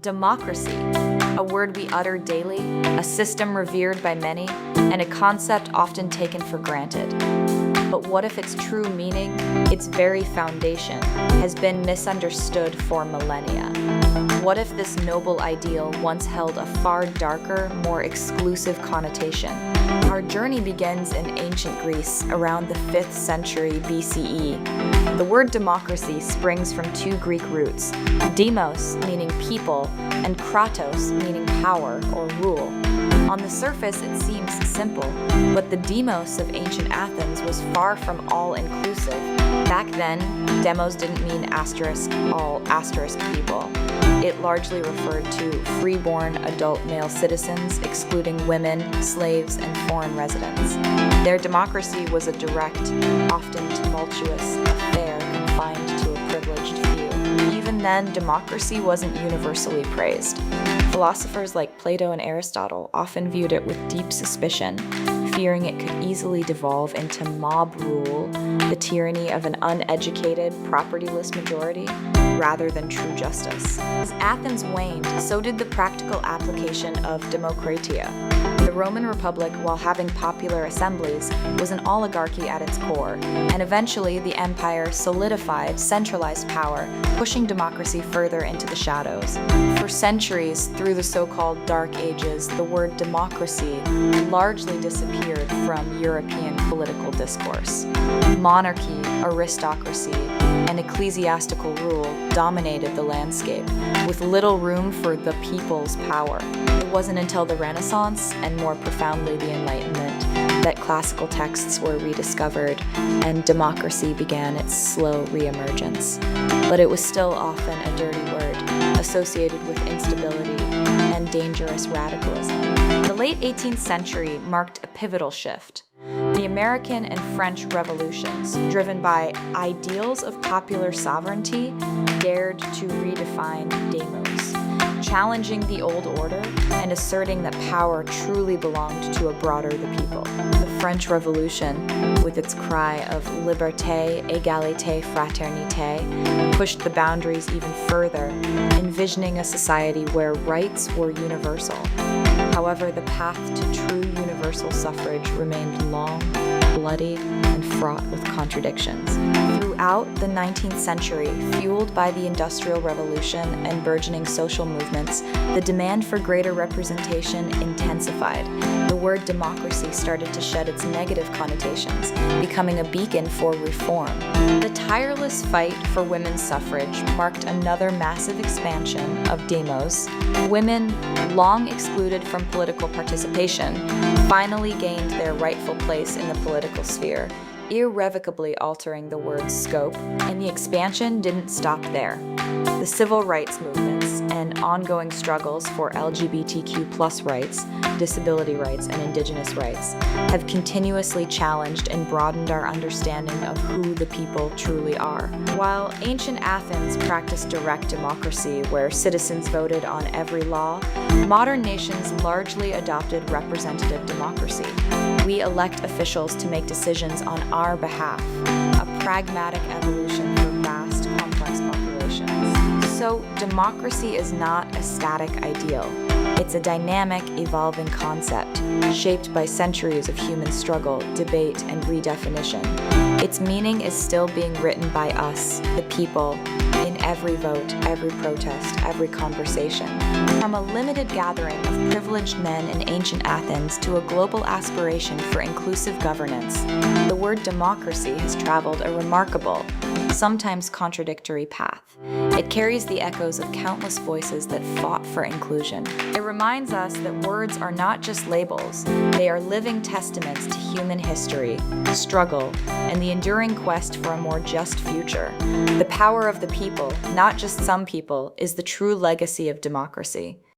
Democracy, a word we utter daily, a system revered by many, and a concept often taken for granted. But what if its true meaning, its very foundation, has been misunderstood for millennia? What if this noble ideal once held a far darker, more exclusive connotation? Our journey begins in ancient Greece around the 5th century BCE. The word democracy springs from two Greek roots, demos, meaning people, and kratos, meaning power or rule. On the surface, it seems simple, but the demos of ancient Athens was far from all-inclusive. Back then, demos didn't mean all asterisk people. It largely referred to freeborn adult male citizens, excluding women, slaves, and foreign residents. Their democracy was a direct, often tumultuous affair confined to a privileged few. Even then, democracy wasn't universally praised. Philosophers like Plato and Aristotle often viewed it with deep suspicion, fearing it could easily devolve into mob rule, the tyranny of an uneducated, propertyless majority, rather than true justice. As Athens waned, so did the practical application of democratia. The Roman Republic, while having popular assemblies, was an oligarchy at its core, and eventually the empire solidified centralized power, pushing democracy further into the shadows. For centuries, through the so-called Dark Ages, the word democracy largely disappeared from European political discourse. Monarchy, aristocracy, and ecclesiastical rule dominated the landscape, with little room for the people's power. It wasn't until the Renaissance, and more profoundly the Enlightenment, that classical texts were rediscovered and democracy began its slow re-emergence. But it was still often a dirty word, associated with instability and dangerous radicalism. The late 18th century marked a pivotal shift. The American and French revolutions, driven by ideals of popular sovereignty, dared to redefine demos, challenging the old order and asserting that power truly belonged to a broader the people. The French Revolution, with its cry of liberté, égalité, fraternité, pushed the boundaries even further, envisioning a society where rights were universal. However, the path to true universal suffrage remained long, bloody, and fraught with contradictions. Throughout the 19th century, fueled by the Industrial Revolution and burgeoning social movements, the demand for greater representation intensified. The word democracy started to shed its negative connotations, becoming a beacon for reform. The tireless fight for women's suffrage marked another massive expansion of demos. Women, long excluded from political participation, finally gained their rightful place in the political sphere, irrevocably altering the word's scope, and the expansion didn't stop there. The civil rights movements and ongoing struggles for LGBTQ+ rights, disability rights, and indigenous rights have continuously challenged and broadened our understanding of who the people truly are. While ancient Athens practiced direct democracy, where citizens voted on every law, modern nations largely adopted representative democracy. We elect officials to make decisions on our behalf, a pragmatic evolution for vast, complex populations. So, democracy is not a static ideal. It's a dynamic, evolving concept, shaped by centuries of human struggle, debate, and redefinition. Its meaning is still being written by us, the people, in every vote, every protest, every conversation. From a limited gathering of privileged men in ancient Athens to a global aspiration for inclusive governance, the word democracy has traveled a remarkable, sometimes contradictory path. It carries the echoes of countless voices that fought for inclusion. It reminds us that words are not just labels, they are living testaments to human history, struggle, and the enduring quest for a more just future. The power of the people, not just some people, is the true legacy of democracy.